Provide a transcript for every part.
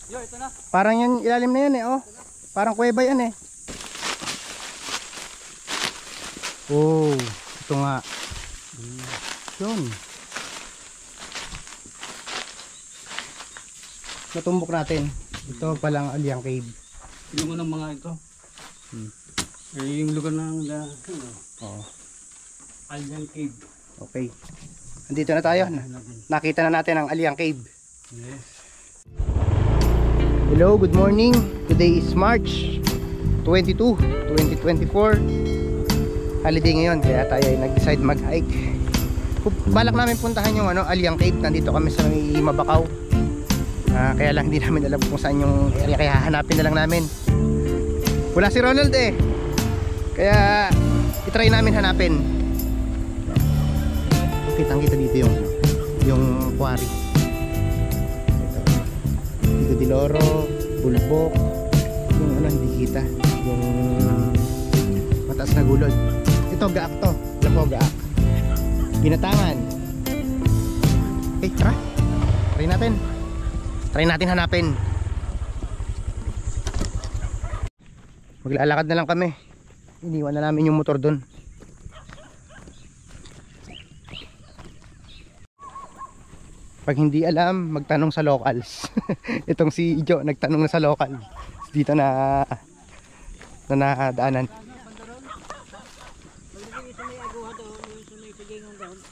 Yo, ito na. Parang yan, ilalim na yan eh, oh. Parang kuweba yan eh. Oh, ito nga. Yun. Natumbok natin. Ito palang Aliang Cave. Yung unang mga ito. Yung lugar ng Oo. Aliang Cave. Okay. Andito na tayo. Nakita na natin ang Aliang Cave. Yes. Hello, good morning. Today is March 22, 2024. Holiday ngayon, kaya tayo ay nag-decide mag-hike. Balak namin puntahan yung Aliang Cave. Nandito kami sa may Mabacaw. Kaya lang hindi namin alam kung saan yung area, kaya hahanapin na lang namin. Wala si Ronald eh. Kaya itry namin hanapin. Kitang-kita dito yung quarry. Ito. Dito Diloro, Bulbok, yung hindi kita, yung mataas na gulod. Ito gaak to. Alam mo gaak. Binatangan. Okay, tara. Try natin hanapin. Maglalakad na lang kami. Iniwan na namin yung motor doon. Pag hindi alam, magtanong sa locals. Itong si Jo nagtanong na sa local. Dito na nadaanan.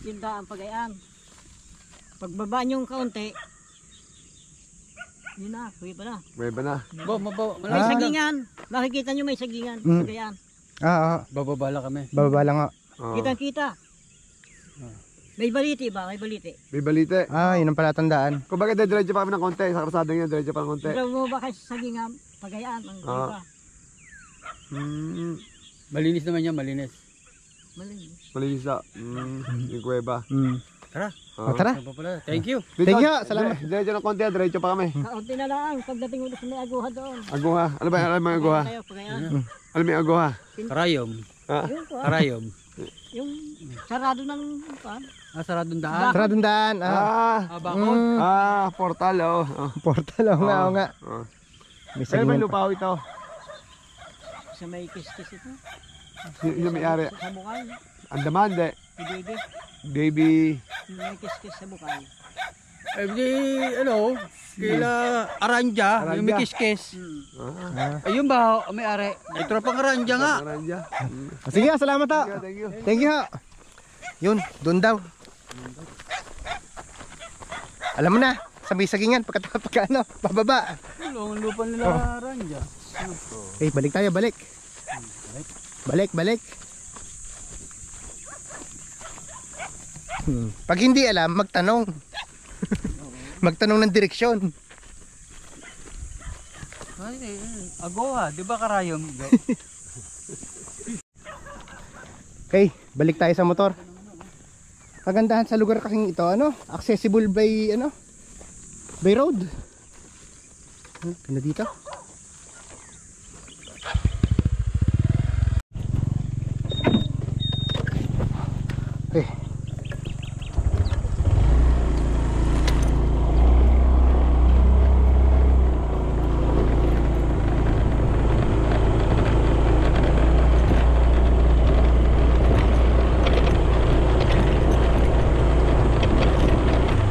Tindahan Pagayaan. Pagbaba nyo kaunti, yun na, kuweba na. Kuweba na. May sagingan. Makikita nyo may sagingan. Pagayaan. Bababa lang kami. Bababa lang nga. Kitang-kita. May baliti ba? May baliti. May balite. Yun ang palatandaan. Kung bakit diretso pa kami ng konti, sa karsada nyo, diretso pa ng konti. Pero mo ba kayo sa sagingan? Pagayaan. Ang kuweba. Malinis naman yan, malinis. Malinis. Malinis na. Yung kuweba. Tara. Tara. Thank you. Thank you. Salamat. Diretso ng konti, diretso pa kami. Kaunti na lang. Pagdating ulit sa may aguha doon. Aguha. Ano ba yung aguha? Pagayaan. Ano may aguha? Karayom. Yun po. Karayom. Yung sarado ng pan. Saradong daan. Saradong daan. Bakod. Portal oh. Portal oo nga. May Pero may sagingan pa. lupaw ito. Sa may kiskis ito. Yung may-ari. Sa bukal. Andaman, de. Baby. Baby. May kiskis sa bukal. Di, kila Aranja, yung may kiskis. Ayun ba, may-ari. Ay, tropang Aranja nga. Aranja. Sige, salamat ha. Thank you. Thank you ha. Yun, doon daw. Alam mo na, sa may sagingan, pagka bababa. Ang lupa nila Aranja. Balik tayo, balik. Balik. Pag hindi alam, magtanong. Magtanong ng direksyon. Agoha, di ba Karayom? Okay, balik tayo sa motor. Kagandahan sa lugar kasing ito, accessible by by road. Ganda dito. Okay.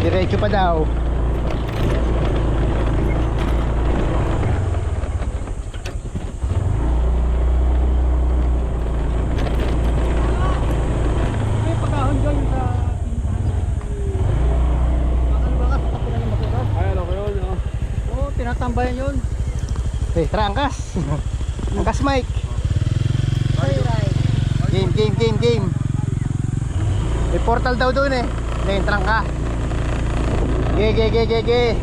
Diretso pa daw. May pagkahon dyan sa bakas tapos na yung motor. Ay, ano ko yun, Oo, tinatambayan yun. Tara, angkas. Angkas Mike. Right. Game. May portal daw doon eh. Naentrang ka. Ge.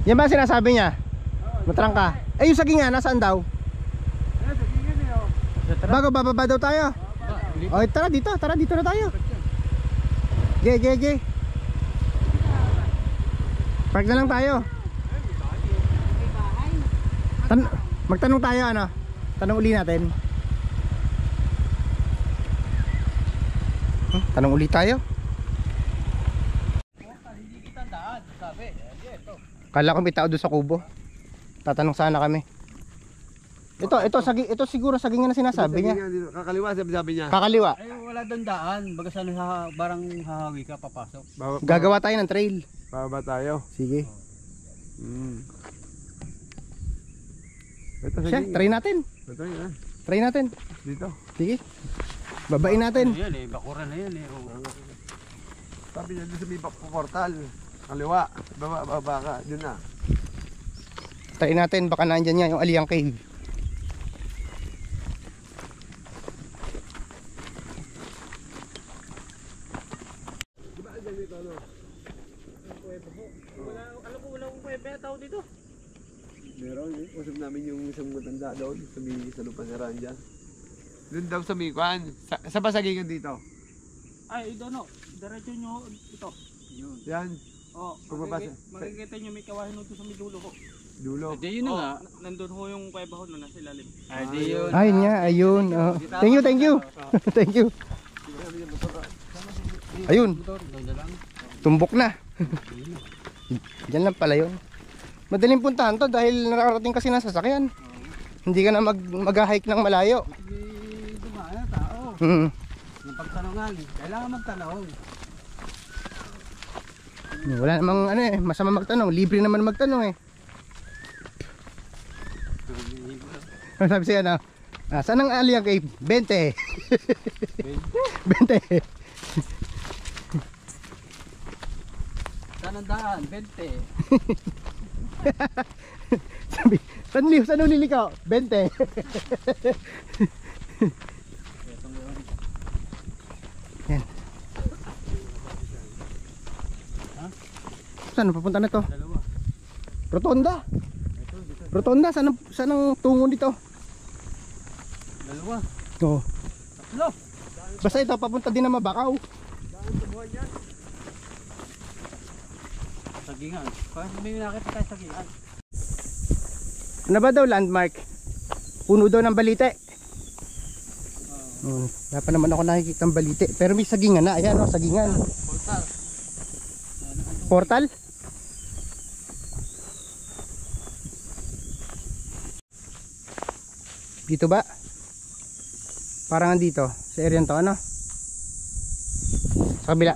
Yan ba sinasabi niya? Matrang ka. Yung sagingan, nasaan daw? Bago bababa daw tayo. Tara dito na tayo. Ge. Park na lang tayo. Magtanong tayo Tanong uli natin. Tanong uli tayo. Kala ko may tao doon sa kubo. Tatanong sana kami. Ito siguro saging na sinasabi niya. Kakaliwa sabi niya. Kakaliwa. Ay, wala doon daan. Baga sana barang hahawi ka, papasok. Gagawa tayo ng trail. Bababa tayo. Sige. Ito Siya, try natin. Ito yun. Try natin. Dito. Sige. Babain natin. Ano yan eh, bakuran na yan eh. Sabi niya doon sa may portal. Kaliwa. Baba ka. Doon na. Try natin. Baka nandyan niya yung Aliyang Cave. Meron eh. Usap namin yung isang matanda doon. Sa lupa ni Ranja. Doon daw sa Mikuan. Sa pasagingan dito. Ay, ito no. Diretso nyo ito. Yun. Yan. Oh, Pagpapasa. makikita nyo may kawahin nito sa may dulo ko. Dulo. Hindi yun Oh, nga. nandun ho yung kuweba ho na nasa ilalim. Ay, di yun. Ay niya, ayun. Oh. Thank you. Thank you. Ayun. Doon na lang. Tumbok na. Diyan lang pala yun. Madaling puntahan to dahil nakarating kasi ng sasakyan. Hindi ka na mag-hike ng malayo. May dumaan na tao. Yung pagtanungan, kailangan magtanong. Wala namang masama magtanong. Libre naman magtanong eh. Sabi siya saan ang Aliyang Cave? 20. 20. Saan ang daan? 20. Sabi, saan ulili ka? 20. Yan. Saan papunta na to? Dalawa. Rotonda. Rotonda, saan ang tungo dito? Dalawa. Oo. Tatlo. Basta ito, papunta din na Mabakaw. Sagingan. Parang may nakita tayo sagingan. Ano ba daw landmark? Puno daw ng balite. Wala pa naman ako nakikita ng balite. Pero may sagingan na. Ayan o, sagingan. Portal. Portal? Dito ba? Parang dito. Sa area to, ano? Sa kabila.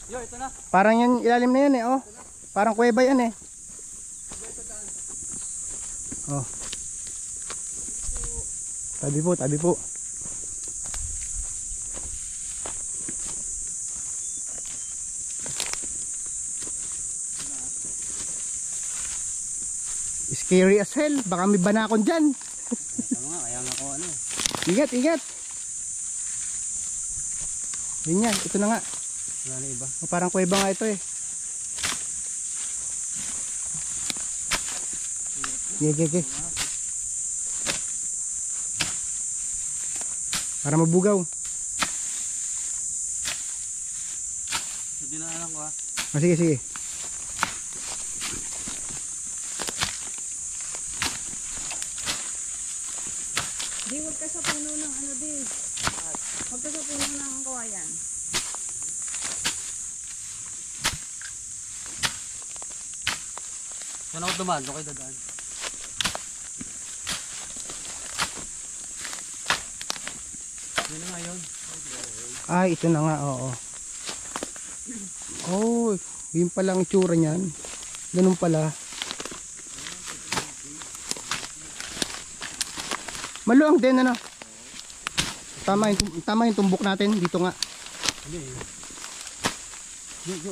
Yo, ito na. Parang yan, ilalim na yan eh, oh. Parang kuweba yan eh. Oh. Tabi po, tabi po. Scary as hell, baka may banakon dyan. Tama nga, kaya nga ko ano. Ingat, ingat. Yun yan, ito na nga. Wala na iba. Oh, parang kuweba nga ito eh. Gege. Para mabugaw. Hindi na alam ko ha. Oh, sige, sige. Di, huwag ka sa puno ng ano din. Huwag ka sa puno ng kawayan. Saan ako dumaan? Doon kayo dadaan. Yun na nga yun. Ay, ito na nga, oo. Oh, yun pala ang itsura niyan. Ganun pala. Maluang din, ano? Tama yung tumbok natin. Dito nga. Hindi eh. Yo.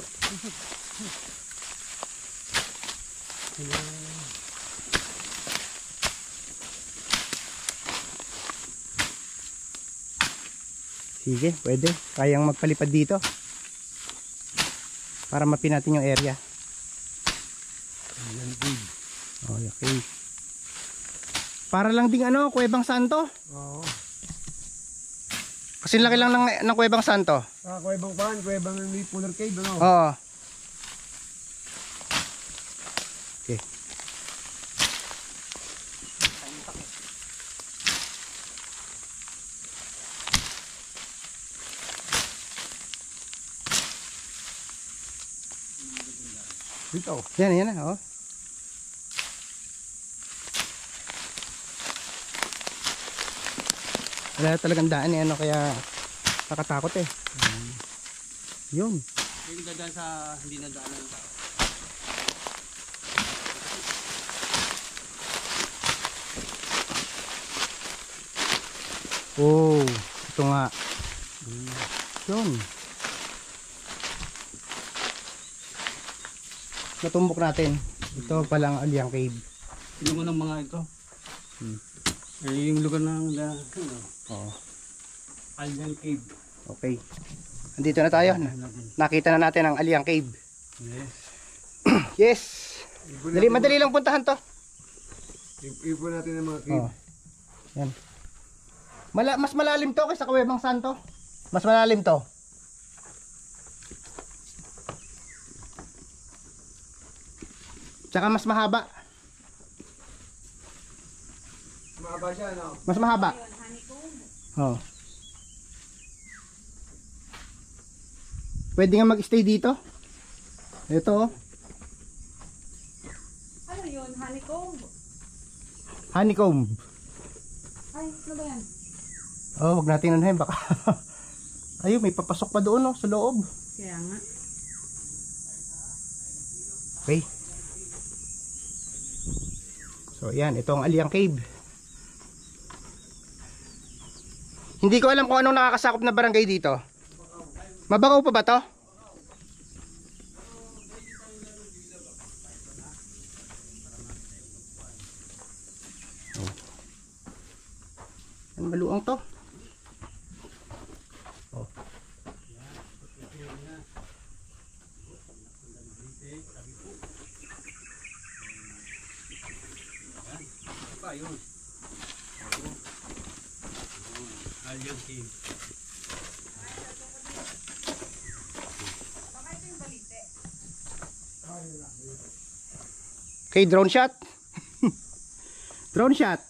Sige, pwede. Kayang magpalipad dito. Para mapin natin yung area. Oh, okay. Para lang ding ano, Kuwebang Santo. Oo. Kasi laki lang ng Kuwebang Santo. Kuwebang may Polar Cave, ano? Oo. Okay. Dito. Yan na, oh. Wala talagang daan eh, ano, kaya nakatakot eh. Yun. Yung dadaan sa hindi na daanan ng tao. Oh, ito nga. Yun. Natumbok natin. Ito palang Aliang Cave. Yung ng mga ito. Eh, yung lugar ng ano, Oo. Aliang Cave. Okay. Andito na tayo. Nakita na natin ang Aliang Cave. Yes. Yes. Madali lang puntahan to. Ipon natin ng mga cave. Oh. Yan. Mas malalim to kaysa Kuwebang Santo. Mas malalim to. Tsaka mas mahaba. Mahaba siya, no? Mas mahaba. Oh. Pwede nga mag-stay dito. Ito oh. Ano yun? Honeycomb? Honeycomb. Ay, ano ba yan? Oh, wag natin unahin baka. Ayun, may papasok pa doon oh, sa loob. Kaya nga. Okay. So, yan. Ito ang Aliang Cave. Hindi ko alam kung anong nakakasakop na barangay dito. Mabangaw pa ba to? Oh. Ang maluang to. Oh. Pa yun. Aliang Cave. Okay, drone shot. Drone shot.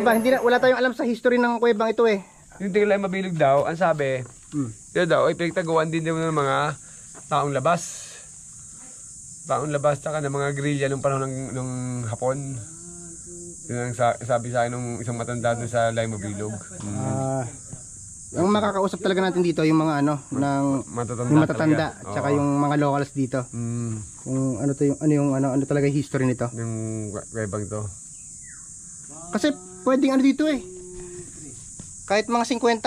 ba? Hindi na, wala tayong alam sa history ng kuwebang ito eh. Yung tingin lang mabilog daw, ang sabi, yun daw, ay pinagtaguan din daw ng mga taong labas. Taong labas, saka ng mga grilya nung panahon ng Hapon. Yun ang sabi sa akin ng isang matanda doon sa Lay Mabilog. Yung makakausap talaga natin dito, yung mga ano, ng yung matatanda, tsaka yung mga locals dito. Kung ano to yung ano talaga yung history nito. Yung kuwebang to. Kasi pwedeng ano dito eh. Kahit mga 50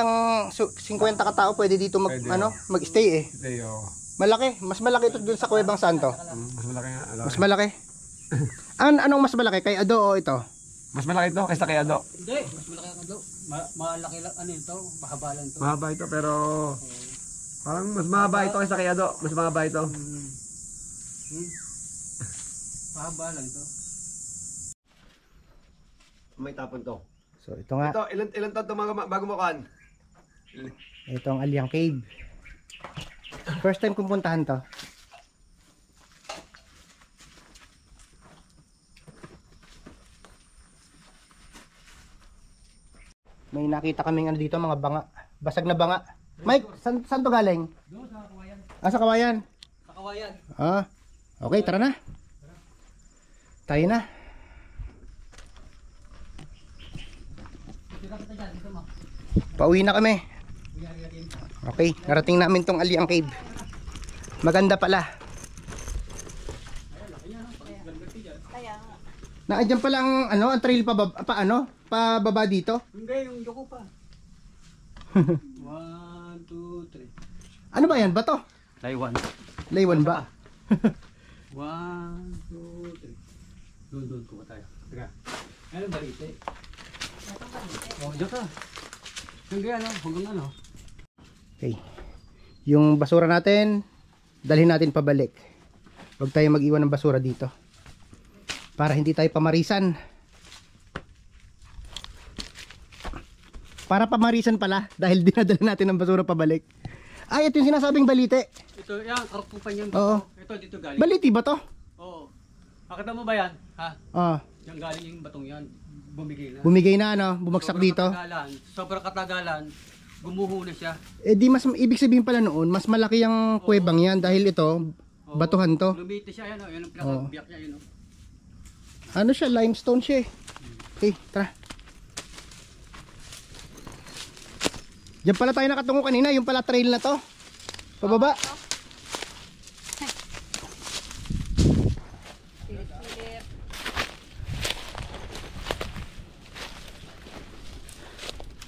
katao pwede dito mag-stay eh. Malaki, mas malaki ito dun sa Kuwebang Santo. Mas malaki nga. Mas malaki. Anong mas malaki? Kay Ado o ito? Mas malaki ito kaysa kay Ado. Hindi, mas malaki ang Ado. Malaki lang, ano ito, mahaba lang ito. Mahaba ito pero parang mas mahaba ito kaysa kay Ado. Mas mahaba ito. Mahaba lang ito. May tapon to. So ito nga. Ito, ilan taon ito bago mo kan? Ito ang Aliang Cave. First time kong puntahan to. May nakita kaming ano dito, mga banga. Basag na banga. Mike, saan to galing? Doon sa Kawayan. Sa Kawayan. Sa Kawayan. Okay, tara na. Tayo na. Pauwi na kami. Okay, narating namin tong Aliang Cave. Maganda pala. Naandyan pala ang ang trail pababa dito. Hindi, yung Yoko pa. 1, 2, 3. Ano ba yan? Bato? Taiwan. Laywan ba? 1, 2, 3. Doon ko ba tayo? Teka. Ano balite? Oh, diyan ka. Hanggang ano? Okay. Yung basura natin, dalhin natin pabalik. Huwag tayo mag-iwan ng basura dito. Para hindi tayo pamarisan. Para pamarisan pala dahil dinadala natin ng basura pabalik. Ay, ito yung sinasabing balite. Ito, yan, karukupan yan. Oo. Ito, dito galing. Baliti ba to? Oo. Nakita mo ba yan? Ha? Oo. Yan galing yung batong yan. Bumigay na. Bumigay na bumagsak dito. Sobrang katagalan, gumuho na siya. Eh di mas ibig sabihin pala noon, mas malaki ang kuwebang yan dahil ito, batuhan to. Lumiti siya yan, yan ang pinakabiyak niya yun. Ano siya, limestone siya eh. Okay, tara. Diyan pala tayo nakatungo kanina, yung pala trail na to. Pababa.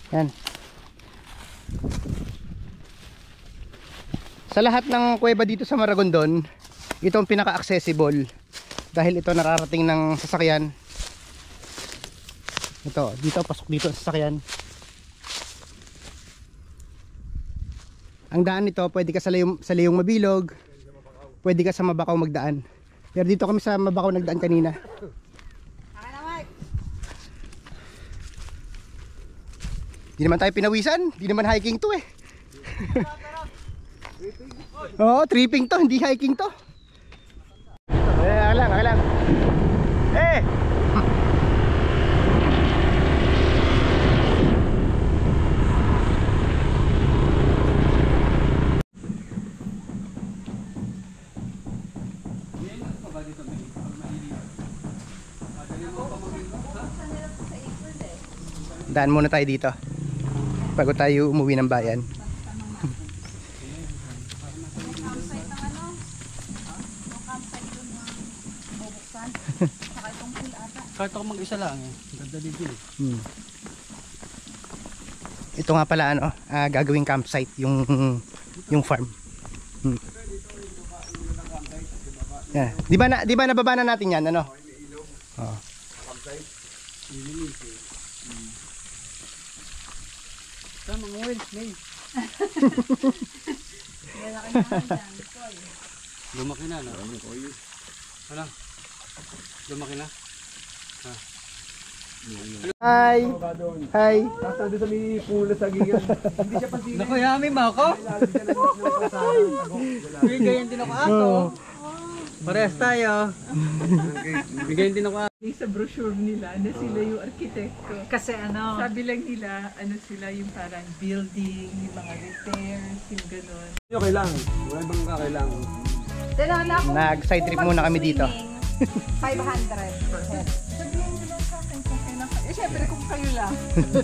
Yan. Sa lahat ng kuweba dito sa Maragondon, ito ang pinaka-accessible dahil ito nararating ng sasakyan. Ito, dito pasok dito sa sasakyan. Ang daan nito, pwede ka sa Layong Mabilog, pwede ka sa Mabakaw magdaan. Pero dito kami sa Mabakaw nagdaan kanina. Di naman tayo pinawisan, di naman hiking to eh. Oo, tripping to, hindi hiking to. Lang. Eh! Daan muna tayo dito bago tayo umuwi ng bayan. Kahit ako mag-isa lang eh. Ganda din yun. Ito nga pala gagawing campsite yung farm. Yeah. Di ba nababa na natin 'yan ano? Oh. Tama mga wheels, may. Lumaki na, no? Ano? Lumaki na? Hi. Hi. Tapos nandun sa may pulo sa gigan. Hindi siya pansin. Naku, yami mo ako? Bigayan din ako ato. Parehas tayo. Bigayan din ako ato. Sa brochure nila na sila yung arkitekto. Kasi ano, Sabi lang nila, ano sila yung parang building, yung mga repairs, yung gano'n. Okay lang. Wala bang kakailang. Nag-side trip muna kami dito. 500 per head. Sabihin nyo lang sa akin kung kailan kayo. Eh, syempre kung kayo lang.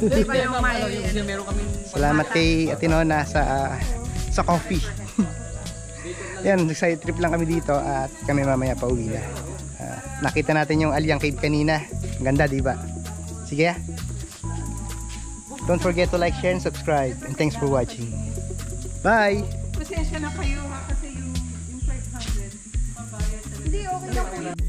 Di ba yung may... Meron kami Salamat kay Ate Nona sa coffee. Yan, side trip lang kami dito at kami mamaya pa uwi na. Nakita natin yung Aliang Cave kanina. Ang ganda, di ba? Sige ah. Don't forget to like, share, and subscribe. And thanks for watching. Bye! Pasensya na kayo ha, kasi yung 500. Hindi, okay na po.